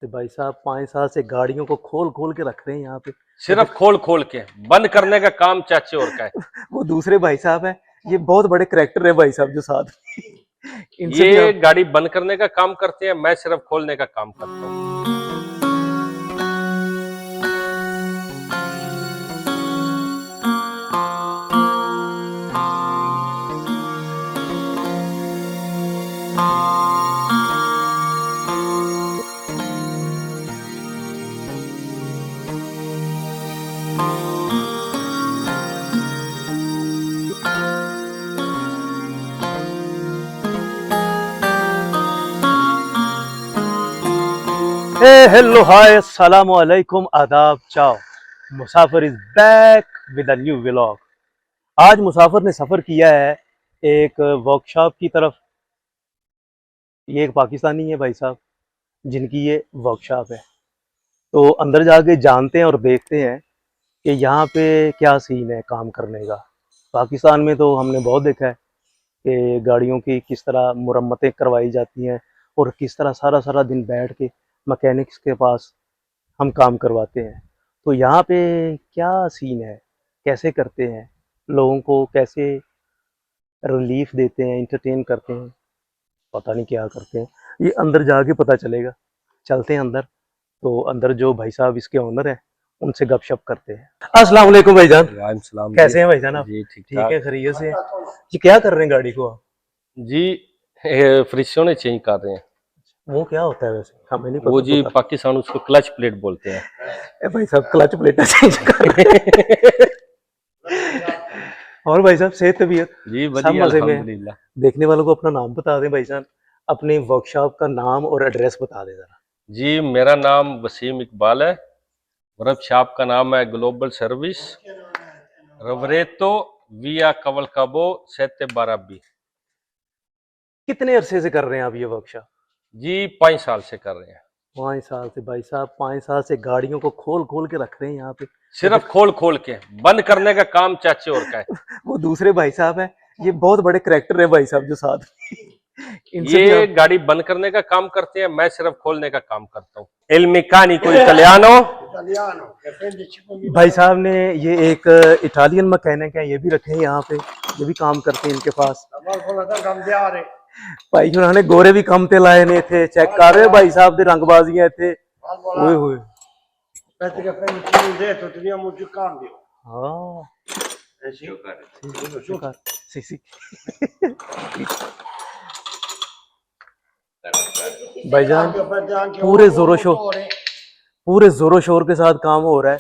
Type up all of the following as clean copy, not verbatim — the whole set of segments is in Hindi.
तो भाई साहब 5 साल से गाड़ियों को खोल खोल के रख रहे हैं यहाँ पे। सिर्फ खोल खोल के बंद करने का काम चाचे और का है। वो दूसरे भाई साहब हैं, ये बहुत बड़े करेक्टर है भाई साहब जो साथ इनसे भी ये आप। गाड़ी बंद करने का काम करते हैं, मैं सिर्फ खोलने का काम करता हूँ। हेलो हाय अस्सलाम वालेकुम आदाब चाओ। मुसाफिर is back with a new vlog. आज मुसाफिर ने सफ़र किया है एक वर्कशॉप की तरफ। ये एक पाकिस्तानी है भाई साहब जिनकी ये वर्कशॉप है। तो अंदर जाके जानते हैं और देखते हैं कि यहाँ पे क्या सीन है काम करने का। पाकिस्तान में तो हमने बहुत देखा है कि गाड़ियों की किस तरह मुरम्मतें करवाई जाती हैं और किस तरह सारा सारा दिन बैठ के मैकेनिक्स के पास हम काम करवाते हैं। तो यहाँ पे क्या सीन है, कैसे करते हैं, लोगों को कैसे रिलीफ देते हैं, इंटरटेन करते हैं, पता नहीं क्या करते हैं। ये अंदर जाके पता चलेगा। चलते हैं अंदर। तो अंदर जो भाई साहब इसके ओनर हैं उनसे गपशप करते हैं। अस्सलाम वालेकुम भाईजान, वालेकुम सलाम जी। कैसे हैं भाईजान आप? जी ठीक ठीक ठाक है, खैरियत से हैं? ये क्या कर रहे हैं गाड़ी को आप? जी। फ्रिक्शन ने चेंज कर रहे हैं। वो क्या होता है वैसे, हमें नहीं वो पता जी होता। पाकिस्तान उसको क्लच प्लेट बोलते हैं। ए भाई साहब क्लच प्लेट चेंज कर रहे हैं। और भाई साहब सेहत तबीयत जी सब बढ़िया मजे में है? अल्हम्दुलिल्लाह। देखने वालों को अपना नाम बता दें भाईजान, अपनी वर्कशॉप का नाम और एड्रेस बता दें जरा। जी मेरा नाम वसीम इकबाल है। वर्कशॉप का नाम है ग्लोबल सर्विस रवरेतो विया कवल काबो 712 बी। कितने अरसे से कर रहे हैं आप ये वर्कशॉप? जी 5 साल से कर रहे हैं। 5 साल से भाई साहब, 5 साल से गाड़ियों को खोल खोल के रख रहे हैं यहाँ पे। सिर्फ खोल खोल के बंद करने का काम चाचे और का है। वो दूसरे भाई साहब हैं, ये बहुत बड़े करेक्टर है भाई साहब जो साथ इनसे भी ये आप। गाड़ी बंद करने का काम करते हैं, मैं सिर्फ खोलने का काम करता हूँ। Il meccanico italiano। भाई साहब ने ये एक इटालियन मैकेनिक है, ये भी रखे हैं यहाँ पे, ये भी काम करते हैं इनके पास। भाई उन्होंने गोरे भी कम ते लाए ने थे, चेक कर रहे हो भाई साहब दे रंगबाजियां थे। ओए होए। Aspetta che prendi il filo dentro, teniamo giù il cambio. हाँ Sì. सी सी Il भाईजान cambio prende anche पूरे un जोरों शोर, motore. पूरे जोरों शोर के साथ काम हो रहा है।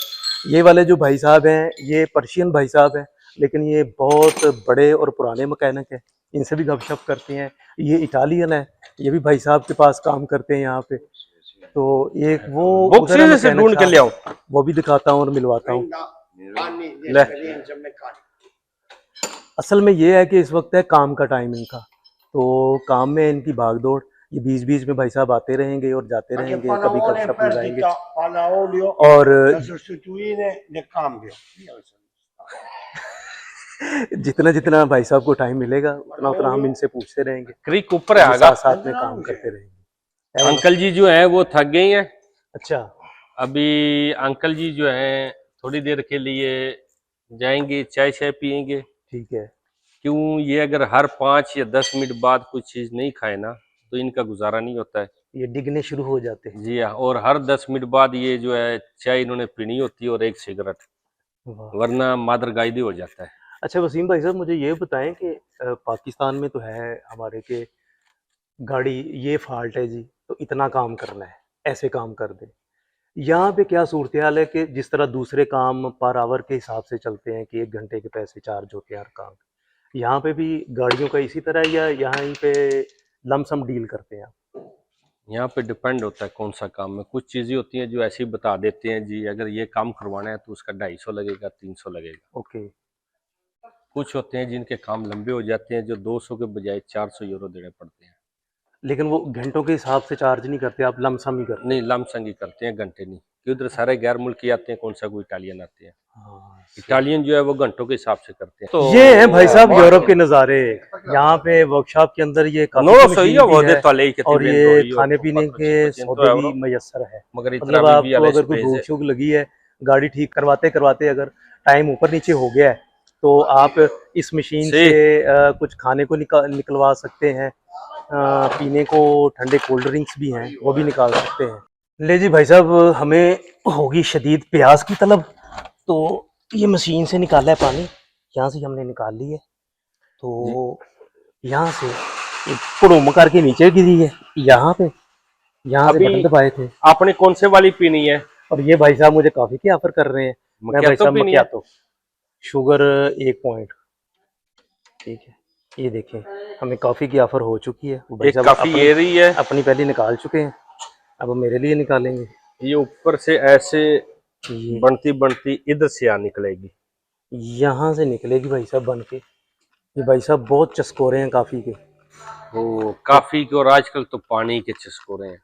ये वाले जो भाई साहब हैं ये पर्शियन भाई साहब हैं, लेकिन ये बहुत बड़े और पुराने मैकेनिक हैं। इनसे भी गपशप करते हैं। ये इटालियन है, ये भी भाई साहब के पास काम करते हैं यहाँ पे। तो एक वो उधर है बुक्स से मैकेनिक ढूंढ के ले आओ। साहब, वो भी दिखाता हूँ और मिलवाता हूँ। 30 anni di ले esperienza meccanica. असल में ये है कि इस वक्त है काम का टाइम इनका, तो काम में इनकी भागदौड़। ये बीच बीच में भाई साहब आते रहेंगे और जाते Anche रहेंगे, कभी panavone गपशप लगाएंगे। perdita, palla olio और da sostituire nel cambio. जितना जितना भाई साहब को टाइम मिलेगा उतना उतना हम इनसे पूछते रहेंगे, क्रिक ऊपर ये आएगा। साथ साथ में काम करते रहेंगे। क्या बोला? अंकल जी जो हैं वो थक गए हैं। अच्छा अभी अंकल जी जो हैं थोड़ी देर के लिए जाएंगे, चाय शाय पियेंगे। ठीक है। क्यों, ये अगर हर 5 या 10 मिनट बाद कुछ चीज नहीं खाए ना तो इनका गुजारा नहीं होता है। ये डिगने शुरू हो जाते हैं। जी हाँ, और हर 10 मिनट बाद ये जो है चाय इन्होंने पीनी होती है और एक सिगरेट, वाह। वरना मादर गायदी हो जाता है। अच्छा वसीम भाई साहब मुझे ये बताएं कि पाकिस्तान में तो है हमारे के गाड़ी ये फॉल्ट है जी तो इतना काम करना है, ऐसे काम कर दे। यहाँ पे क्या सूरत हाल है कि जिस तरह दूसरे काम पर आवर के हिसाब से चलते हैं कि 1 घंटे के पैसे चार्ज होते हैं हर काम, यहाँ पे भी गाड़ियों का इसी तरह है या यहाँ पे लमसम डील करते हैं आप? यहाँ पे डिपेंड होता है कौन सा काम है। कुछ चीजें होती हैं जो ऐसे ही बता देते हैं जी अगर ये काम करवाना है तो उसका 250 लगेगा, 300 लगेगा। ओके। कुछ होते हैं जिनके काम लंबे हो जाते हैं जो 200 के बजाय 400 यूरो देने पड़ते हैं। लेकिन वो घंटों के हिसाब से चार्ज नहीं करते, आप लमसम ही करते नहीं, लमसंगी करते हैं, घंटे नहीं, कि उधर सारे गैर मुल्की आते हैं, कौन सा कोई इटालियन आते हैं। हैं। हाँ, इटालियन जो है वो घंटों के हिसाब से करते हैं। तो ये है भाई साहब यूरोप के नज़ारे। यहाँ पे वर्कशॉप के अंदर ये काफी No, की so मशीन io भी ho है detto a lei che ti और vendo ये io खाने con पीने के 400-500 सौदे भी euro, मैसर है। magari tra मतलब vivi आपको alle अगर कोई भूख spese। शूख लगी है, गाड़ी ठीक करवाते करवाते अगर टाइम ऊपर नीचे हो गया है, तो आप इस मशीन Sì, से कुछ खाने को निकलवा सकते हैं। पीने को ठंडे कोल्ड ड्रिंक्स भी हैं, वो भी निकाल सकते हैं। ले जी भाई साहब, हमें होगी शदीद प्यास की तलब, तो ये मशीन से निकाला है पानी, यहाँ से हमने निकाल ली है। जी। तो यहाँ से एक पुड़ुम करके नीचे गिरी है, यहाँ पे, यहाँ से अभी बटन दबाए थे, आपने कौन से वाली पीनी है? और ये भाई साहब मुझे कॉफी की ऑफर कर रहे हैं। मैं भाई मक्यातो साहब पीनी है? मक्यातो, शुगर 1 पॉइंट, ठीक है। ये देखें, हमें कॉफी की ऑफर हो चुकी है। वो भाई एक साहब काफी अपनी ये रही है, अपनी पहले निकाल चुके हैं, अब वो मेरे लिए निकालेंगे। ये ऊपर से ऐसे ये बनती बनती इधर से आ निकलेगी। यहाँ से निकलेगी भाई साहब बन के। ये भाई साहब बहुत चस्कोरे हैं काफी के। वो काफी के और आजकल तो पानी के चस्कोरे हैं।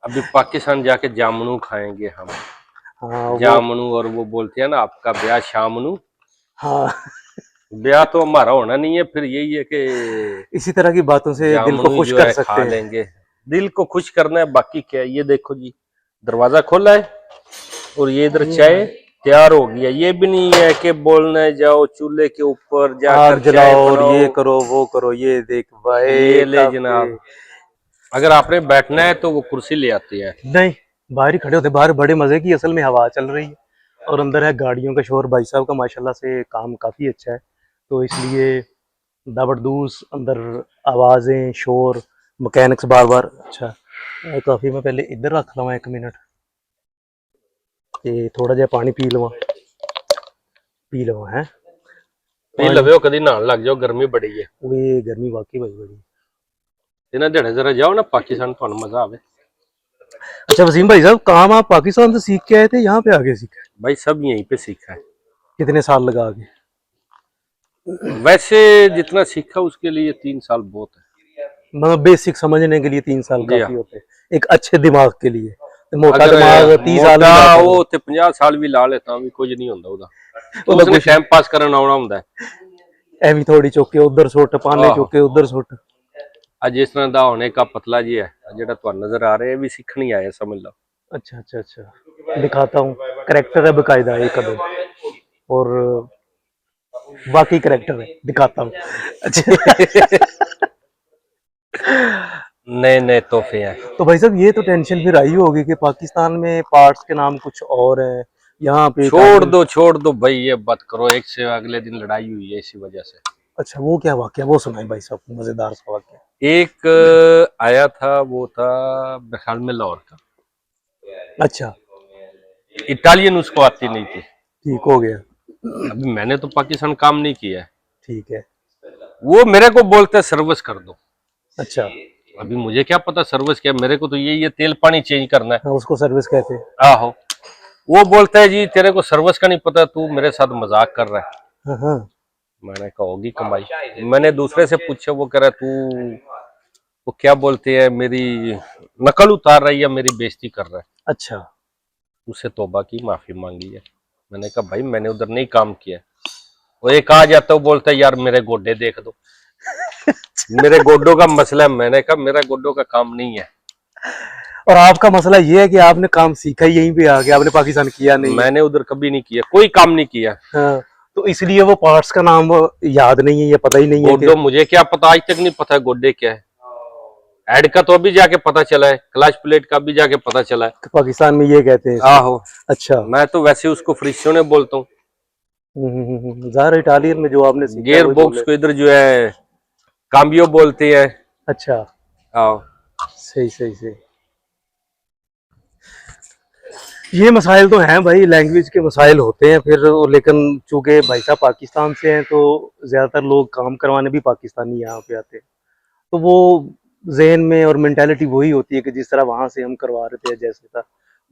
अभी पाकिस्तान जाके जामुनू खाएंगे हम। हाँ वो, जामुनू, और वो बोलते हैं ना आपका ब्याह शामनू। हाँ ब्याह तो हमारा होना नहीं है, फिर यही है कि इसी तरह की बातों से दिल को जामुनू खुश जो कर है सकते खा हैं। लेंगे। दिल को खुश करना है, बाकी क्या है। ये देखो जी, दरवाजा खोला है और ये इधर चाय तैयार हो गया। ये भी नहीं है कि बोलने जाओ चूल्हे के ऊपर जाकर आग चाय जलाओ और ये बनाओ। करो वो करो, ये देख भाई ये ले काफी। जनाब, अगर आपने बैठना है तो वो कुर्सी ले आती है। नहीं, बाहर ही खड़े होते, बाहर बड़े मजे की असल में हवा चल रही है, और अंदर है गाड़ियों का शोर। भाई साहब का माशाल्लाह से काम काफी अच्छा है, तो इसलिए दबरदूस अंदर आवाजें शोर, मैकेनिक्स बार बार। अच्छा, काफी मैं पहले इधर रख लवा 1 मिनट, ये थोड़ा जहा पानी पी लवा है। पी लवे कदी नहान लग जाओ, गर्मी बड़ी है। ये गर्मी वाकई भाई बड़ी। इन्हें दिहाड़े जरा जाओ ना पाकिस्तान, तो मजा आवे। अच्छा वसीम भाई साहब, काम आप पाकिस्तान से सीख के आए थे, यहाँ पे आगे सीखा है? भाई सब यहीं पे सीखा है। कितने साल लगा आगे? वैसे जितना सीखा उसके लिए 3 साल बहुत है। मतलब बेसिक समझने के लिए 3 साल जी काफी हाँ। होते हैं, एक अच्छे दिमाग के लिए। तो मोटा अगर दिमाग 30 साल भी मोटा लाता है। वो ते 50 साल भी ला ले ਤਾਂ ਵੀ ਕੁਝ ਨਹੀਂ ਹੁੰਦਾ ਉਹਦਾ। ਉਹਦਾ ਉਸਨੇ ਕੁਛ ਟਾਈਮ ਪਾਸ ਕਰਨ ਆਉਣਾ ਹੁੰਦਾ ਹੈ। ਐਵੇਂ ਥੋੜੀ ਚੁੱਕ ਕੇ ਉਧਰ ਸੁੱਟ, ਪਾਲੇ ਆਹੋ। ਚੁੱਕ ਕੇ ਉਧਰ ਸੁੱਟ। ਅੱਜ ਇਸ ਤਰ੍ਹਾਂ ਦਾ ਹੋਣੇ का पतला जी है, ਜਿਹੜਾ ਤੁਹਾਨੂੰ नजर आ रहा है, भी सीखनी आया समझ लो। अच्छा अच्छा अच्छा, दिखाता हूँ, करेक्टर है बकायदा एक कदम, और बाकी करेक्टर है, दिखाता हूँ। अच्छा नए नए तोहफे हैं। तो भाई साहब ये तो टेंशन फिर आई होगी कि पाकिस्तान में पार्ट्स के नाम कुछ और है, यहाँ पे छोड़ दो भाई, ये बात करो। एक से अगले दिन लड़ाई हुई है इसी वजह से। अच्छा वो क्या वाक्य, वो सुनाए भाई साहब, मजेदार सा वाक्य। एक आया था, वो था ख्याल में लाहौर का। अच्छा, इटालियन उसको आती नहीं थी। ठीक हो गया, अभी मैंने तो पाकिस्तान काम नहीं किया है, ठीक है। वो मेरे को बोलते सर्विस कर दो। अच्छा, अभी मुझे क्या पता सर्विस क्या, मेरे को तो ये तेल पानी चेंज करना है। हाँ उसको सर्विस कहते हैं। आहो, वो बोलता है जी तेरे को सर्विस का नहीं पता, तू मेरे साथ मजाक कर रहा है। हाँ हाँ, मैंने कहा होगी कमाई। मैंने दूसरे से पूछा, वो कह रहा तू वो क्या बोलते हैं, मेरी नकल उतार रहा है या मेरी बेइज्जती कर रहा है। अच्छा, उससे तौबा की, माफी मांगी है। मैंने कहा भाई मैंने उधर नहीं काम किया। वो एक आ जाता, वो बोलता है यार मेरे गोड्डे देख दो। मेरे गोड्डों का मसला है। मैंने कहा मेरा गोड्डों का काम नहीं है। और आपका मसला ये है कि आपने काम सीखा ही यहीं पे आके, आपने पाकिस्तान किया नहीं। मैंने उधर कभी नहीं किया, कोई काम नहीं किया। हाँ, तो इसलिए वो पार्ट्स का नाम याद नहीं है, ये पता ही नहीं है गोड्डो मुझे क्या पता, आज तक नहीं पता गोड्डे क्या है। हेड का तो अभी जाके पता चला है, क्लच प्लेट का भी जाके पता चला है। कि पाकिस्तान में ये कहते हैं। आहो, अच्छा, मैं तो वैसे उसको फ्रिक्शोने बोलता हूँ। ज़ाहिर इटालियन में जो आपने सीखा गियर वही बॉक्स बोले। को इधर जो है काम्बियो बोलते हैं। अच्छा, आओ, सही सही सही। ये मसाइल तो हैं भाई, लैंग्वेज के मसाइल होते हैं फिर, लेकिन चूंकि भाई साहब पाकिस्तान से हैं तो ज़्यादातर लोग काम करवाने भी पाकिस्तानी यहाँ पे आते हैं, तो वो जहन में और मेंटालिटी वही होती है कि जिस तरह वहाँ से हम करवा रहे थे जैसे था,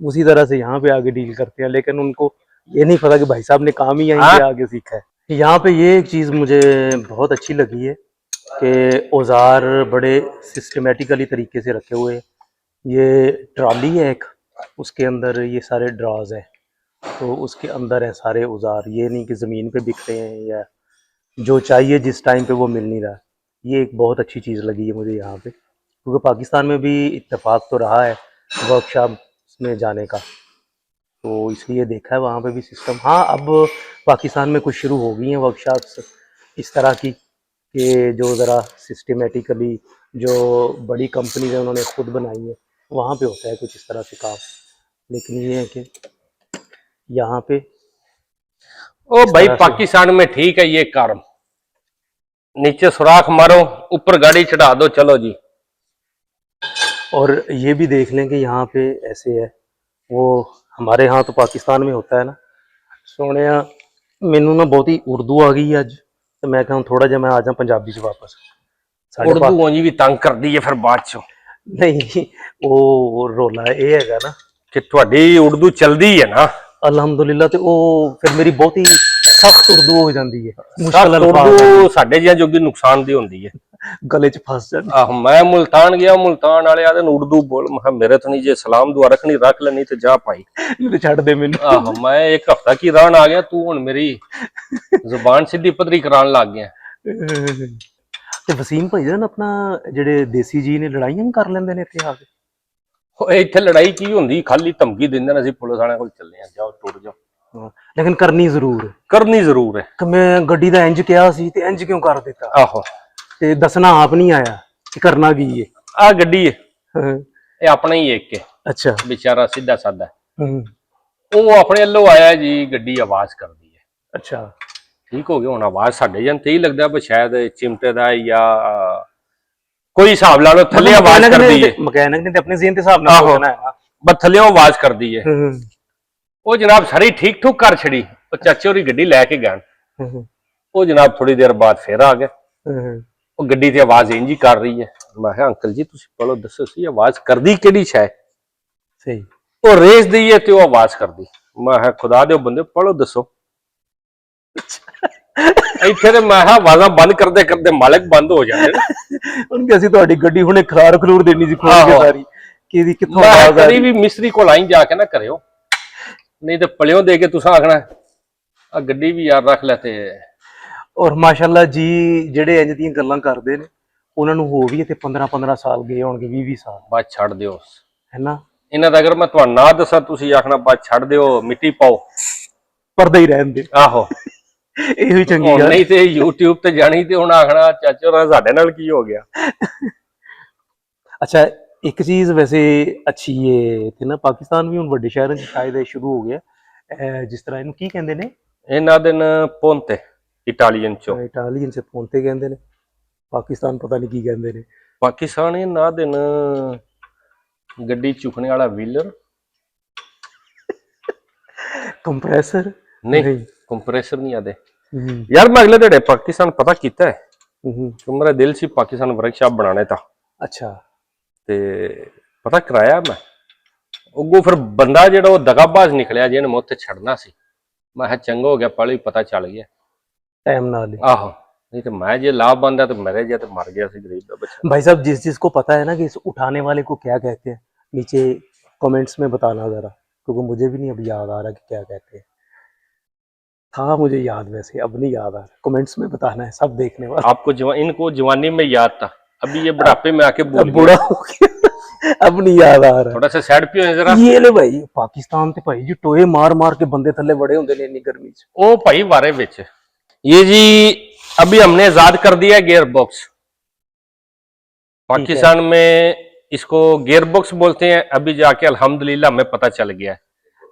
उसी तरह से यहाँ पे आगे डील करते हैं। लेकिन उनको ये नहीं पता कि भाई साहब ने काम ही यहीं पे आगे सीखा है। यहाँ पे ये एक चीज़ मुझे बहुत अच्छी लगी है के औजार बड़े सिस्टमेटिकली तरीके से रखे हुए हैं। ये ट्रॉली है एक, उसके अंदर ये सारे ड्रॉज हैं, तो उसके अंदर है सारे औजार। ये नहीं कि ज़मीन पे बिक रहे हैं या जो चाहिए जिस टाइम पे वो मिल नहीं रहा। ये एक बहुत अच्छी चीज़ लगी है मुझे यहाँ पे, क्योंकि पाकिस्तान में भी इत्तेफाक तो रहा है वर्कशॉप में जाने का, तो इसलिए देखा है वहाँ पे भी सिस्टम। हाँ, अब पाकिस्तान में कुछ शुरू हो गई हैं वर्कशॉप्स इस तरह की, कि जो ज़रा सिस्टमेटिकली जो बड़ी कंपनीज हैं उन्होंने खुद बनाई है, वहाँ पे होता है कुछ इस तरह से काम। लेकिन ये है कि यहाँ पे ओ इस भाई तरह से, पाकिस्तान में ठीक है ये काम, नीचे सुराख मारो, ऊपर गाड़ी चढ़ा दो, चलो जी। और ये भी देख लें कि यहाँ पे ऐसे है, वो हमारे यहाँ तो पाकिस्तान में होता है ना सोने, मैनू ना बहुत ही उर्दू आ गई अज, तो मैं कहूँ थोड़ा जा मैं आ जा पंजाबी च वापस। साढ़े उर्दू उंज भी तंग कर दी है फिर बाद चो नहीं, वो रोला ये हैगा ना, कि ਤੁਹਾਡੀ उर्दू चलदी है ना। अलहमदुलिल्लाह, तो वो फिर मेरी बहुत ही सख्त उर्दू हो जाती है, मुश्किल सख्त अल्फाज उर्दू ਸਾਡੇ ਜਿਹਾ ਜੋਗੀ ਨੁਕਸਾਨ ਦੀ ਹੁੰਦੀ ਹੈ। गले च फंस जाती। ਆਹ ਮੈਂ ਮੁਲਤਾਨ ਗਿਆ, ਮੁਲਤਾਨ ਵਾਲੇ ਆਦੇ ਉਰਦੂ ਬੋਲ, ਮੈਂ ਕਿਹਾ ਮੇਰੇ ਤੋਂ ਨਹੀਂ, ਜੇ ਸਲਾਮ ਦੁਆ ਰੱਖਣੀ ਰੱਖ ਲੈਣੀ ਤੇ ਜਾ ਭਾਈ। नहीं छड़ दे मैनू। ਆਹ ਮੈਂ ਇੱਕ ਹਫਤਾ ਕੀ ਰਹਿਣ ਆ ਗਿਆ, ਤੂੰ ਹੁਣ ਮੇਰੀ ਜ਼ੁਬਾਨ ਸਿੱਧੀ ਪੱਧਰੀ ਕਰਾਉਣ ਲੱਗ ਗਿਆ। ਤੇ ਵਸੀਮ ਭਾਈਜਾਨ ਆਪਣਾ ਜਿਹੜੇ ਦੇਸੀ ਜੀ ਨੇ ਲੜਾਈਆਂ ਵੀ ਕਰ ਲੈਂਦੇ ਨੇ ਇੱਥੇ ਆ ਕੇ? ਓਏ ਇੱਥੇ ਲੜਾਈ ਕੀ ਹੁੰਦੀ, ਖਾਲੀ ਧਮਕੀ ਦਿੰਦੇ ਨੇ ਅਸੀਂ ਪੁਲਿਸ ਵਾਲਿਆਂ ਕੋਲ ਚੱਲੇ ਆ, ਜਾਓ ਟੁੱਟ ਜਾਓ। ਹਾਂ, ਲੇਕਿਨ ਕਰਨੀ ਜ਼ਰੂਰ ਹੈ। ਕਰਨੀ ਜ਼ਰੂਰ ਹੈ। ਕਿ ਮੈਂ ਗੱਡੀ ਦਾ ਇੰਜ ਕਿਹਾ ਸੀ ਤੇ ਇੰਜ ਕਿਉਂ ਕਰ ਦਿੱਤਾ, ਆਹੋ ਤੇ ਦੱਸਣਾ ਆਪ ਨਹੀਂ ਆਇਆ ਕਿ ਕਰਨਾ ਕੀ ਹੈ। ਆ ਗੱਡੀ ਹੈ, ਹਾਂ, ਇਹ ਆਪਣਾ ਹੀ ਇੱਕ ਹੈ ਅੱਛਾ। ਵਿਚਾਰਾ ਸਿੱਧਾ ਸਾਦਾ, ਹੂੰ, ਉਹ ਆਪਣੇ ਵੱਲੋਂ ਆਇਆ ਜੀ, ਗੱਡੀ ਆਵਾਜ਼ ਕਰਦੀ ਹੈ। ਅੱਛਾ। ਠੀਕ ਹੋ ਗਿਆ, ਹੁਣ ਆਵਾਜ਼ ਸਾਡੇ ਜਨ ਤੇ ਹੀ ਲੱਗਦਾ ਵੀ ਸ਼ਾਇਦ ਚਿਮਟੇ ਦਾ ਜਾਂ ਕੋਈ ਹਿਸਾਬ ਲਾ ਲਓ, ਥੱਲੇ ਆਵਾਜ਼ ਕਰਦੀ ਹੈ। ਮਕੈਨਿਕ ਨੇ ਤੇ ਆਪਣੇ ਜ਼ੇਨ ਦੇ ਹਿਸਾਬ ਨਾਲ ਸੋਚਣਾ ਹੈ ਨਾ, ਬਸ ਥੱਲੇ ਆਵਾਜ਼ ਕਰਦੀ ਹੈ। ਹੂੰ, ਉਹ ਜਨਾਬ ਸਾਰੀ ਠੀਕ ਠੁਕ ਕਰ ਛੜੀ, ਉਹ ਚਾਚੇ ਹੋਰੀ ਗੱਡੀ ਲੈ ਕੇ ਗਏ। ਹੂੰ, ਉਹ ਜਨਾਬ ਥੋੜੀ ਦੇਰ ਬਾਅਦ ਫੇਰ ਆ ਗਏ, ਹੂੰ, ਉਹ ਗੱਡੀ ਤੇ ਆਵਾਜ਼ ਇੰਜ ਹੀ ਕਰ ਰਹੀ ਹੈ। ਮੈਂ ਕਿਹਾ ਅੰਕਲ ਜੀ ਤੁਸੀਂ ਪਹਿਲਾਂ ਦੱਸੋ ਸੀ ਆਵਾਜ਼ ਕਰਦੀ ਕਿਹੜੀ ਸ਼ੈ? ਸਹੀ। ਉਹ ਰੇਸ ਦੀ ਹੈ ਤੇ ਉਹ ਆਵਾਜ਼ ਕਰਦੀ। ਮੈਂ ਕਿਹਾ ਖੁਦਾ ਦੇ ਬੰਦੇ ਪਹਿਲਾਂ ਦੱਸੋ। ਇੱਥੇ ਤੇ ਮੈਂ ਕਿਹਾ ਆਵਾਜ਼ਾਂ ਬੰਦ ਕਰਦੇ ਕਰਦੇ ਮਾਲਕ ਬੰਦ ਹੋ ਜਾਂਦੇ ਨੇ। ਉਹਨਾਂ ਕਿ ਅਸੀਂ ਤੁਹਾਡੀ ਗੱਡੀ ਹੁਣੇ ਖਲਾਰ ਖਲੂਰ ਦੇਣੀ ਸੀ ਖੋਲ ਕੇ ਸਾਰੀ, ਕਿ ਇਹਦੀ ਕਿੱਥੋਂ ਮੈਂ ਆਵਾਜ਼ ਆ ਕਦੀ ਰਹੀ। ਵੀ ਮਿਸਤਰੀ ਕੋਲ ਆਈ ਜਾ ਕੇ ਨਾ ਕਰਿਓ, ਨਹੀਂ ਤੇ ਪਲਿਓ ਦੇ ਕੇ ਤੁਸੀਂ ਆਖਣਾ ਆ ਗੱਡੀ ਵੀ ਯਾਰ ਰੱਖ ਲੈ। ਤੇ ਔਰ ਮਾਸ਼ਾਅੱਲਾ ਜੀ ਜਿਹੜੇ ਇੰਜ ਦੀਆਂ ਗੱਲਾਂ ਕਰਦੇ ਨੇ ਉਹਨਾਂ ਨੂੰ ਹੋ ਵੀ ਤੇ 15 ਸਾਲ ਗਏ ਹੋਣਗੇ, 20 ਸਾਲ। ਬਾਅਦ ਛੱਡ ਦਿਓ ਹੈ ਨਾ, ਇਹਨਾਂ ਦਾ। ਅਗਰ ਮੈਂ ਤੁਹਾਨੂੰ ਨਾ ਦੱਸਾਂ ਤੁਸੀਂ ਆਖਣਾ ਬਾਅਦ ਛੱਡ ਦਿਓ, ਮਿੱਟੀ ਪਾਓ, ਪਰਦਾ ਹੀ ਰਹਿਣ ਦੇ। ਆਹੋ ਇਹੋ ਹੀ ਚੰਗੀ ਹੁਣ ਗੱਲ। ਨਹੀਂ ਤੇ YouTube ਤੇ ਜਾਣੀ ਤੇ ਹੁਣ ਆਖਣਾ ਚਾਚਾ ਹੋਰਾਂ ਸਾਡੇ ਨਾਲ ਕੀ ਹੋ ਗਿਆ। ਅੱਛਾ, ਇੱਕ ਚੀਜ਼ ਵੈਸੇ ਅੱਛੀ ਹੈ ਤੇ ਨਾ, ਪਾਕਿਸਤਾਨ ਵੀ ਹੁਣ ਵੱਡੇ ਸ਼ਹਿਰਾਂ 'ਚ ਸ਼ਾਇਦ ਇਹ ਸ਼ੁਰੂ ਹੋ ਗਿਆ, ਜਿਸ ਤਰ੍ਹਾਂ ਇਹਨੂੰ ਕੀ ਕਹਿੰਦੇ ਨੇ, ਇਹਨਾਂ ਦਿਨ ਪੋਂਤੇ ਇਟਾਲੀਅਨ ਚੋਂ, ਇਟਾਲੀਅਨ 'ਚ ਪੌਂਤੇ ਕਹਿੰਦੇ ਨੇ, ਪਾਕਿਸਤਾਨ ਪਤਾ ਨਹੀਂ ਕੀ ਕਹਿੰਦੇ ਨੇ। ਪਾਕਿਸਤਾਨ ਇਹਨਾਂ ਦਿਨ ਗੱਡੀ ਚੁੱਕਣੇ ਵਾਲਾ ਵੀਲਰ, ਕੰਪਰੈਸਰ ਨਹੀਂ ਕੰਪਰੈਸਰ ਨਹੀਂ ਆਦੇ ਹੂੰ, ਯਾਰ। ਮੈਂ ਅਗਲੇ ਦਿਹਾੜੇ ਪਾਕਿਸਤਾਨ ਪਤਾ ਕੀਤਾ ਹੈ, ਹੂੰ, ਕਿ ਮੇਰਾ ਦਿਲ ਸੀ ਪਾਕਿस्तान वर्कशॉप बनाने था, ਅੱਛਾ। ਤੇ ਪਤਾ ਕਰਾਇਆ ਮੈਂ। ਅੱਗੋਂ ਫਿਰ ਬੰਦਾ ਜਿਹੜਾ ਉਹ ਦਗਾਬਾਜ਼ ਨਿਕਲਿਆ, ਜਿਹਨੇ ਮੈਂ ਉੱਥੇ ਛੱਡਣਾ ਸੀ। ਮੈਂ ਕਿਹਾ ਚੰਗਾ ਹੋ ਗਿਆ, ਪਹਿਲਾਂ ਹੀ ਪਤਾ ਚੱਲ ਗਿਆ टाइम ना ले। ਆਹੋ, नहीं तो मैं जे लाभ बंदा तो मेरे जे तो मर गया सी गरीब का बच्चा। भाई साहब, जिसको पता है ना कि इस उठाने वाले को क्या कहते हैं, नीचे कमेंट्स में बताना जरा, क्योंकि मुझे भी नहीं अब याद आ रहा कि क्या कहते हैं। था मुझे याद, वैसे अब नहीं याद आ रहा। कमेंट्स में बताना है सब देखने वाले। आपको इनको जवानी में याद था, अभी ये बुढ़ापे में आके भूल बुढ़ा हो गया, अब नहीं याद आ रहा। थोड़ा सा साइड पे हो जरा। ये ले भाई, पाकिस्तान ते भाई जी टोए मार मार के बंदे थल्ले बड़े होंगे ने इन्नी गर्मी च। ओ भाई वारे विच ये जी अभी हमने आजाद कर दिया गियर बॉक्स। पाकिस्तान में इसको गियर बॉक्स बोलते हैं। अभी जाके अल्हम्दुलिल्लाह हमें पता चल गया है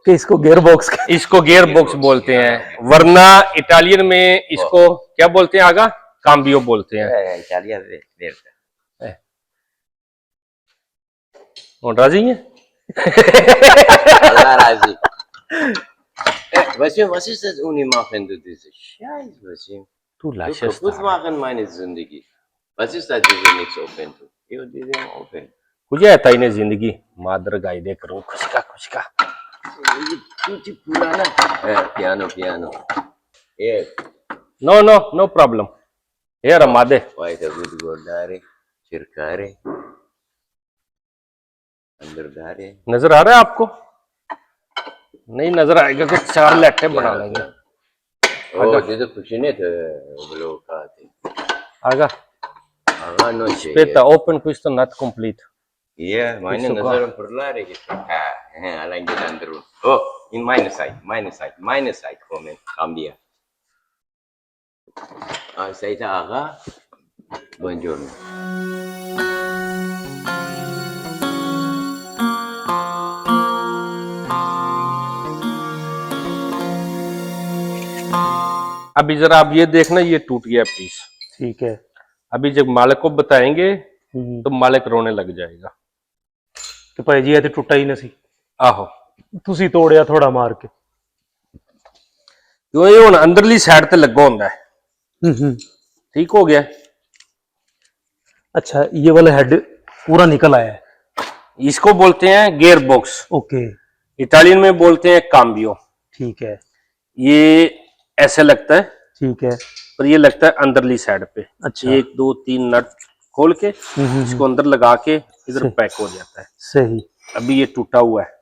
कि इसको गियर बॉक्स, इसको गियर बॉक्स बोलते हैं, वरना इटालियन में इसको क्या बोलते हैं आगा, काम्बियो बोलते हैं। और राजी है Allah razı. Was ist das ohne machen, du diese Scheiß, Wasim? तू Du lashes kaputt machen meine Zindagi. Was ist das, diese nichts open tut? Jo, diese open. मुझे आता ही नहीं जिंदगी मादर गाय दे करूं खुश का Tutti purana. Piano, piano. Yes. No problem. ये रमा दे। Quite a good godare, chirkare, अंदर धारे। नजर आ रहा है आपको? नहीं नजर आएगा तो 4 लैटे बना लेंगे। Oh, this is pushing it, below cut. Agha Ah, no, aspetta open questo not complete. yeah, mine Questo qua. nazar parlare che alla andro. Oh, in minus side, comment, cambia. Ah, sai ta aga. Buongiorno. अभी जरा आप ये देखना, ये टूट गया पीस। ठीक है। अभी जब मालिक को बताएंगे तो मालिक रोने लग जाएगा। तो भाई जी ये तो टूटा ही नहीं। आहो तुसी तोड़िया थोड़ा मार के। क्यों ये अंदरली साइड ते लगा होता है। ठीक हो गया। अच्छा ये वाला हेड पूरा निकल आया है। इसको बोलते हैं गियर बॉक्स। ओके। इटालियन में बोलते हैं काम्बियो। ठीक है। ये ऐसे लगता है। ठीक है। पर ये लगता है अंदरली साइड पे। अच्छा। 1 2 3 नट खोल के इसको अंदर लगा के इधर पैक हो जाता है। सही। अभी ये टूटा हुआ है।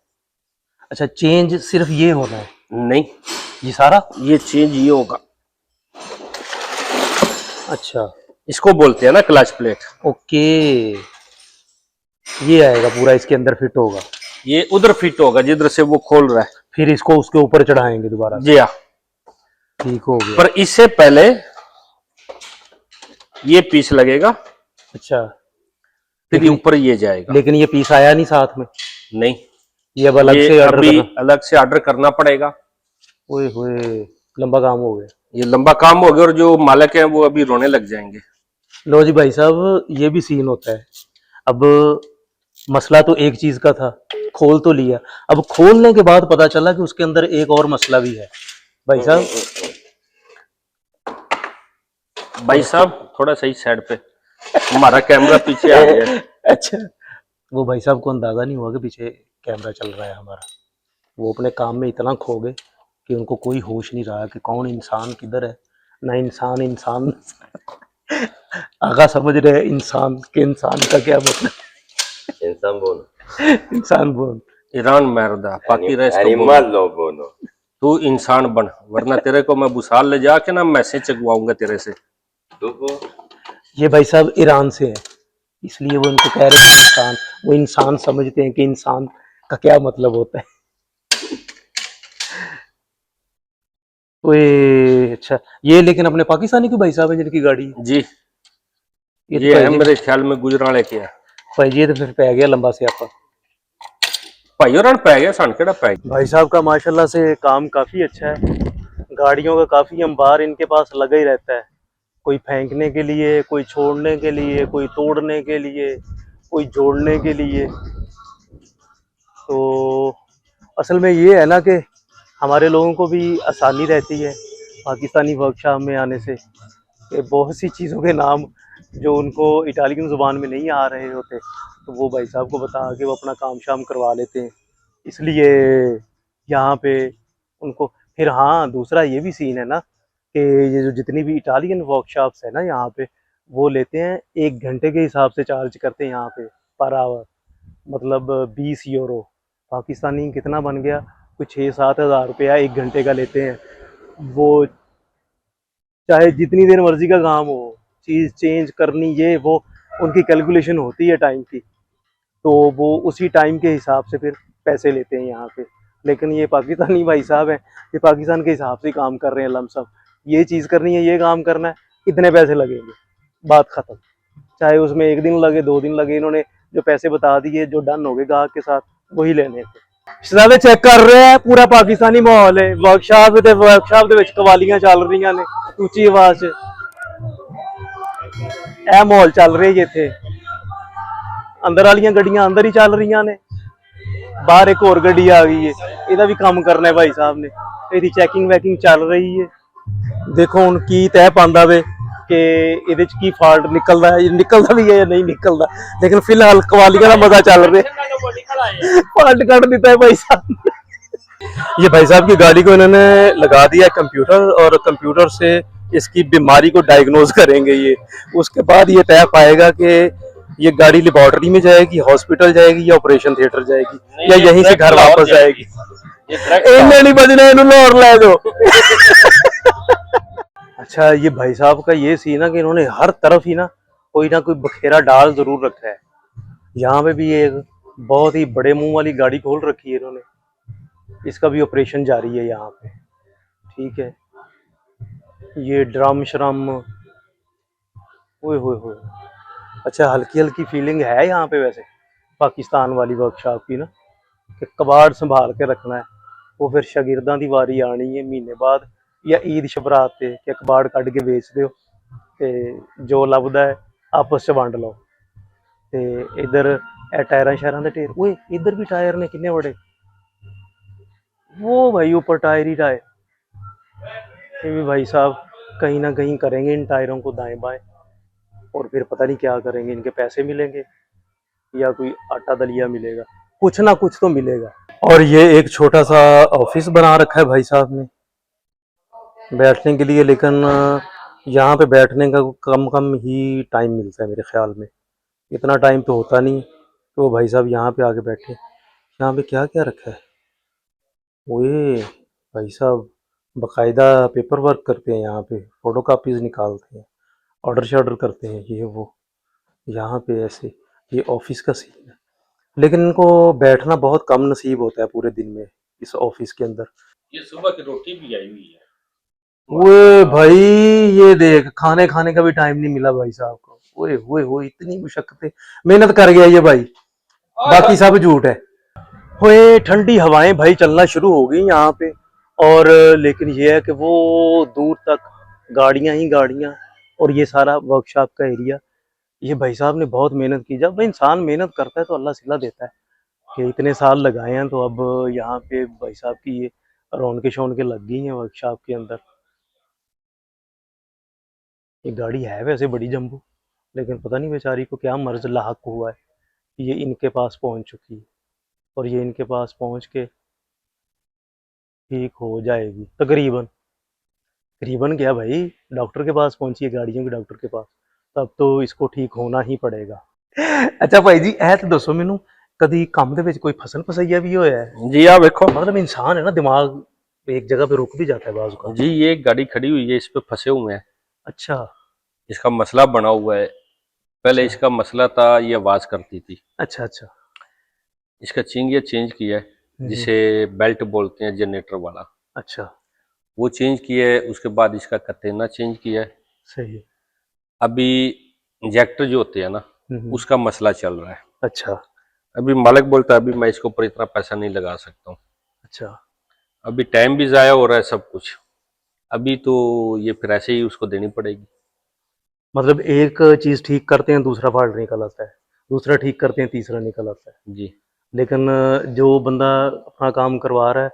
अच्छा चेंज सिर्फ ये होना है? नहीं ये सारा? ये चेंज ये होगा। अच्छा इसको बोलते हैं ना क्लच प्लेट। ओके ये आएगा पूरा इसके अंदर फिट होगा। ये उधर फिट होगा जिधर से वो खोल रहा है। फिर इसको उसके ऊपर चढ़ाएंगे दोबारा। जी हाँ। ठीक हो गया। पर इससे पहले ये पीस लगेगा। अच्छा फिर ऊपर ये जाएगा। लेकिन ये पीस आया नहीं साथ में? नहीं ये अब अलग से ऑर्डर अभी करना? अलग से ऑर्डर करना पड़ेगा। ओए होए लंबा काम हो गया। ये लंबा काम हो गया और जो मालिक है वो अभी रोने लग जाएंगे। लो जी भाई साहब ये भी सीन होता है। अब मसला तो एक चीज का था, खोल तो लिया, अब खोलने के बाद पता चला कि उसके अंदर एक और मसला भी है। भाई साहब थोड़ा सही साइड पे, हमारा कैमरा पीछे आ गया। अच्छा वो भाई साहब को अंदाजा नहीं हुआ कि पीछे कैमरा चल रहा है हमारा। वो अपने काम में इतना खो गए कि उनको कोई होश नहीं रहा कि कौन इंसान किधर है। ना इंसान आगा समझ रहे इंसान के, इंसान का क्या मतलब? इंसान बोलो। इंसान बोल। ईरान मर्दा पाकी एनिमल लो बोलो। तू इंसान बन वरना तेरे को मैं भूसाल ले जाके ना मैसेज चगवाऊंगा तेरे से। ये भाई साहब ईरान से है इसलिए वो उनको कह रहे हैं इंसान। वो इंसान समझते हैं कि इंसान का क्या मतलब होता है। ओए अच्छा ये लेकिन अपने पाकिस्तानी क्यों भाई साहब है जिनकी गाड़ी है? जी ये ये है मेरे ख्याल में गुजराले के है। भाई ये तो फिर पै गया लंबा से आपका। भाई और पै गया सन केड़ा पै गया। भाई साहब का माशाल्लाह से काम काफी अच्छा है। गाड़ियों का काफी अंबार इनके पास लगा ही रहता है। कोई फेंकने के लिए, कोई छोड़ने के लिए, कोई तोड़ने के लिए, कोई जोड़ने के लिए। तो असल में ये है ना कि हमारे लोगों को भी आसानी रहती है पाकिस्तानी वर्कशॉप में आने से कि बहुत सी चीज़ों के नाम जो उनको इटालियन ज़ुबान में नहीं आ रहे होते तो वो भाई साहब को बता के वो अपना काम शाम करवा लेते हैं। इसलिए यहाँ पे उनको फिर हाँ दूसरा ये भी सीन है ना कि ये जो जितनी भी इटालियन वर्कशॉप्स है ना यहाँ पे वो लेते हैं 1 घंटे के हिसाब से चार्ज करते हैं यहाँ पे पर आवर, मतलब 20 यूरो। पाकिस्तानी कितना बन गया, कुछ 6-7 हज़ार रुपया 1 घंटे का लेते हैं। वो चाहे जितनी देर मर्जी का काम हो, चीज़ चेंज करनी ये वो उनकी कैलकुलेशन होती है टाइम की, तो वो उसी टाइम के हिसाब से फिर पैसे लेते हैं यहाँ पे। लेकिन ये पाकिस्तानी भाई साहब हैं, ये पाकिस्तान के हिसाब से काम कर रहे हैं लमसम। ये चीज़ करनी है, ये काम करना है, इतने पैसे लगेंगे, बात ख़त्म। चाहे उसमें 1 दिन लगे 2 दिन लगे, इन्होंने जो पैसे बता दिए जो डन हो गए गाहक के साथ वही लेने थे। शहजादे चेक कर रहे हैं पूरा पाकिस्तानी माहौल है। वर्कशॉप ਦੇ ਵਿੱਚ ਕਵਾਲੀਆਂ ਚੱਲ ਰਹੀਆਂ ਨੇ ਉੱਚੀ ਆਵਾਜ਼ 'ਚ। ਇਹ ਮਾਹੌਲ ਚੱਲ ਰਿਹਾ ਜੀ ਇੱਥੇ। ਅੰਦਰ ਵਾਲੀਆਂ ਗੱਡੀਆਂ ਅੰਦਰ ਹੀ ਚੱਲ ਰਹੀਆਂ ਨੇ, ਬਾਹਰ ਇੱਕ ਹੋਰ ਗੱਡੀ ਆ ਗਈ ਹੈ, ਇਹਦਾ ਵੀ ਕੰਮ ਕਰਨਾ ਹੈ ਭਾਈ ਸਾਹਿਬ ਨੇ। ਇਹਦੀ ਚੈਕਿੰਗ ਵੈਕਿੰਗ ਚੱਲ ਰਹੀ ਹੈ। ਦੇਖੋ ਹੁਣ ਕੀ ਤਹਿ ਪਾਉਂਦਾ ਵੇ कि ਇਹਦੇ ਚ ਕੀ ਫਾਲਟ ਨਿਕਲਦਾ ਹੈ, ਨਿਕਲਦਾ ਵੀ है या नहीं निकलता। लेकिन फिलहाल कवालियां का मजा चल रहा है। फॉल्ट कर देता है भाई साहब। ये भाई साहब की गाड़ी को इन्होंने लगा दिया कंप्यूटर और कंप्यूटर से इसकी बीमारी को डायग्नोज करेंगे ये। उसके बाद ये तय पाएगा कि ये गाड़ी लेबोरेटरी में जाएगी, हॉस्पिटल जाएगी, या ऑपरेशन थिएटर जाएगी, या यहीं से घर वापस जाएगी। इन्हें नहीं बजना, इन्होंने और ला दो। अच्छा, ये भाई साहब का ये सीन है कि इन्होंने हर तरफ ही ना कोई बखेरा डाल जरूर रखा है। यहाँ पे भी एक बहुत ही बड़े मुंह वाली गाड़ी खोल रखी है इन्होंने, इसका भी ऑपरेशन जारी है यहाँ पे। ठीक है, ये ड्रम श्रम, ओए होए होए। अच्छा, हल्की हल्की फीलिंग है यहाँ पे वैसे पाकिस्तान वाली वर्कशॉप की ना, कि कबाड़ संभाल के रखना है। वो फिर शागिर्दां दी वारी आनी है महीने बाद या ईद शबरात ते कि कबाड़ कढ़ के बेच दो ते जो लभदा है आपस च वंड लो। ते इधर टायरां शायरां दे ढेर, ओए इधर भी टायर ने किन्ने बड़े, वो भाई ऊपर टायर ही टायर। ये भी भाई साहब कहीं ना कहीं करेंगे इन टायरों को दाएं बाएं, और फिर पता नहीं क्या करेंगे, इनके पैसे मिलेंगे या कोई आटा दलिया मिलेगा, कुछ ना कुछ तो मिलेगा। और ये एक छोटा सा ऑफिस बना रखा है भाई साहब ने बैठने के लिए, लेकिन यहाँ पे बैठने का कम कम ही टाइम मिलता है मेरे ख्याल में, इतना टाइम तो होता नहीं। तो भाई साहब यहाँ पे आके बैठे, यहाँ पे क्या क्या रखा है, ओए भाई साहब बाकायदा पेपर वर्क करते हैं यहाँ पे, फोटो कापीज निकालते हैं, ऑर्डर शॉर्डर करते हैं, ये वो यहाँ पे ऐसे। ये ऑफिस का सीन है, लेकिन इनको बैठना बहुत कम नसीब होता है पूरे दिन में इस ऑफिस के अंदर। ये सुबह की रोटी भी आई हुई है। ओए भाई, ये देख, खाने खाने का भी टाइम नहीं मिला भाई साहब को। ओए ओए ओए, इतनी मुशक्कतें, मेहनत कर गया ये भाई, बाकी सब झूठ है। ओए ठंडी हवाएं भाई चलना शुरू हो गई यहाँ पे, और लेकिन ये है कि वो दूर तक गाड़ियां ही गाड़ियां, और ये सारा वर्कशॉप का एरिया। ये भाई साहब ने बहुत मेहनत की, जब भाई इंसान मेहनत करता है तो अल्लाह सिला देता है। कि इतने साल लगाए हैं तो अब यहाँ पे भाई साहब की ये रौनके शौनके लग गई हैं वर्कशॉप के अंदर। ये गाड़ी है वैसे बड़ी जम्बू, लेकिन पता नहीं बेचारी को क्या मर्ज लाहक हुआ है कि ये इनके पास पहुंच चुकी है, और ये इनके पास पहुंच के ठीक हो जाएगी तकरीबन। तकरीबन क्या भाई, डॉक्टर के पास पहुंची है, गाड़ियों के डॉक्टर के पास, तब तो इसको ठीक होना ही पड़ेगा। अच्छा भाई जी, ऐ तो दसो मैनू, कदी काम दे विच कोई फसल फसैया भी होया है? जी आप देखो, मतलब इंसान है ना, दिमाग एक जगह पे रुक भी जाता है बाजू का। जी ये एक गाड़ी खड़ी हुई है, इस पे फंसे हुए हैं, अच्छा इसका मसला बना हुआ है। पहले अच्छा इसका मसला था, ये आवाज करती थी, अच्छा अच्छा। इसका चिंग चेंज किया है, जिसे बेल्ट बोलते हैं जनरेटर वाला, अच्छा वो चेंज किया है। उसके बाद इसका कतेना चेंज किया है। सही है। अभी इंजेक्टर जो होते हैं ना, उसका मसला चल रहा है। अच्छा अभी मालिक बोलता है अभी मैं इसके ऊपर इतना पैसा नहीं लगा सकता हूँ, अच्छा अभी टाइम भी जाया हो रहा है सब कुछ, अभी तो ये फिर ऐसे ही उसको देनी पड़ेगी। मतलब एक चीज ठीक करते हैं दूसरा फॉल्ट निकल आता है, दूसरा ठीक करते हैं तीसरा निकल आता है। जी लेकिन जो बंदा अपना काम करवा रहा है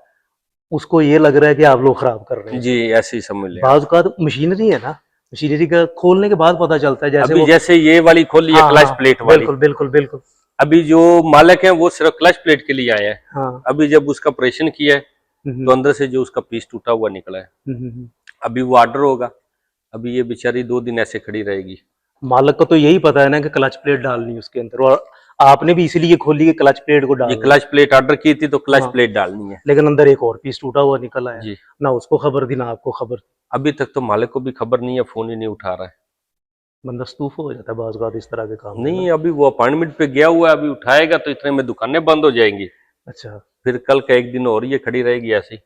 उसको ये लग रहा है कि आप लोग खराब कर रहे हैं। जी ऐसे ही समझ लें। बाज़ औक़ात मशीनरी है ना, मशीनरी का खोलने के बाद पता चलता है, जैसे अभी वो जैसे ये वाली खोली है, हाँ क्लच हाँ प्लेट वाली, बिल्कुल बिल्कुल बिल्कुल। अभी जो मालिक है वो सिर्फ क्लच प्लेट के लिए आए हैं। हाँ अभी जब उसका ऑपरेशन किया है हम्म, तो अंदर से जो उसका पीस टूटा हुआ निकला है, हम्म। अभी वो ऑर्डर होगा। अभी ये बेचारी 2 दिन ऐसे खड़ी रहेगी। मालिक को तो यही पता है ना कि क्लच प्लेट डालनी है उसके अंदर, और आपने भी इसीलिए खोली कि क्लच प्लेट को ये डालना है। क्लच प्लेट ऑर्डर की थी तो क्लच हाँ, प्लेट डालनी है। लेकिन अंदर एक और पीस टूटा हुआ निकल आया, जी ना उसको खबर थी ना आपको खबर थी। अभी तक तो मालिक को भी खबर नहीं है, फोन ही नहीं उठा रहा है। बंदा स्तूफा हो जाता है बाज़ औक़ात इस तरह के काम में नहीं ना। अभी वो अपॉइंटमेंट पे गया हुआ है, अभी उठाएगा तो इतने में दुकानें बंद हो जाएंगी, अच्छा, फिर कल का एक दिन और ये खड़ी रहेगी ऐसे ही।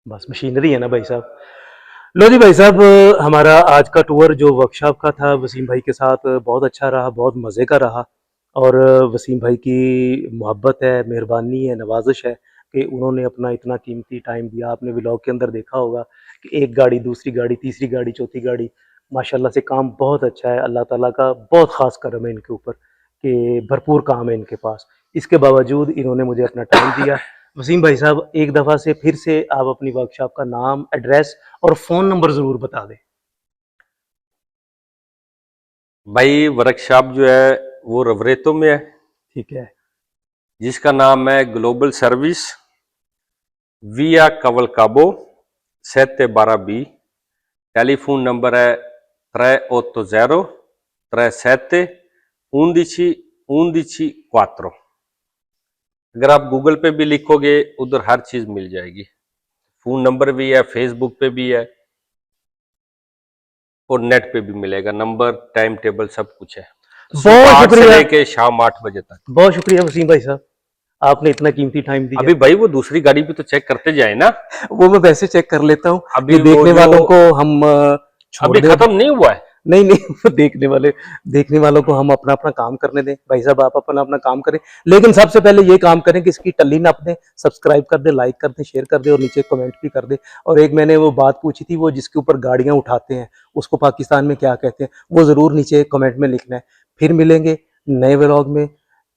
बस मशीनरी है ना भाई साहब। लो जी भाई साहब, हमारा आज का टूर जो वर्कशॉप का था वसीम भाई के साथ बहुत अच्छा रहा, बहुत मज़े का रहा। और वसीम भाई की मोहब्बत है, मेहरबानी है, नवाजिश है कि उन्होंने अपना इतना कीमती टाइम दिया। आपने व्लॉग के अंदर देखा होगा कि एक गाड़ी, दूसरी गाड़ी, तीसरी गाड़ी, चौथी गाड़ी, माशाल्लाह से काम बहुत अच्छा है। अल्लाह ताला का बहुत ख़ास करम है इनके ऊपर कि भरपूर काम है इनके पास। इसके बावजूद इन्होंने मुझे अपना टाइम दिया। वसीम भाई साहब, एक दफ़ा से फिर से आप अपनी वर्कशॉप का नाम, एड्रेस और फ़ोन नंबर ज़रूर बता दें। भाई वर्कशॉप जो है वो रवरेतो में है, ठीक है। जिसका नाम है ग्लोबल सर्विस विया कवल काबो, 712B, टेलीफोन नंबर है 380 37 11 11 4। अगर आप गूगल पे भी लिखोगे उधर हर चीज मिल जाएगी, फोन नंबर भी है, फेसबुक पे भी है और नेट पे भी मिलेगा, नंबर, टाइम टेबल सब कुछ है। बहुत 8 से शुक्रिया। लेके शाम 8 बजे तक। बहुत शुक्रिया वसीम भाई साहब, आपने इतना कीमती टाइम दिया। अभी भाई वो दूसरी गाड़ी भी तो चेक करते जाए ना, वो मैं वैसे चेक कर लेता हूँ, अभी ये वो देखने जो- वालों को हम छोड़ अभी दें। खत्म नहीं हुआ है। नहीं नहीं, वो देखने वालों को हम अपना अपना काम करने दें। भाई साहब आप अपना अपना काम करें, लेकिन सबसे पहले ये काम करें कि इसकी टल्ली नाप दें, सब्सक्राइब कर दें, लाइक कर दें, शेयर कर दें और नीचे कमेंट भी कर दें। और एक मैंने वो बात पूछी थी, वो जिसके ऊपर गाड़ियां उठाते हैं उसको पाकिस्तान में क्या कहते हैं, वो जरूर नीचे कमेंट में लिखना है। फिर मिलेंगे नए व्लॉग में,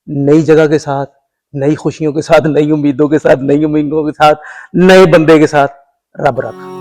नई जगह के साथ, नई खुशियों के साथ, नई उम्मीदों के साथ, नई उम्मीदों के साथ, नए बंदे के साथ। रब रखा।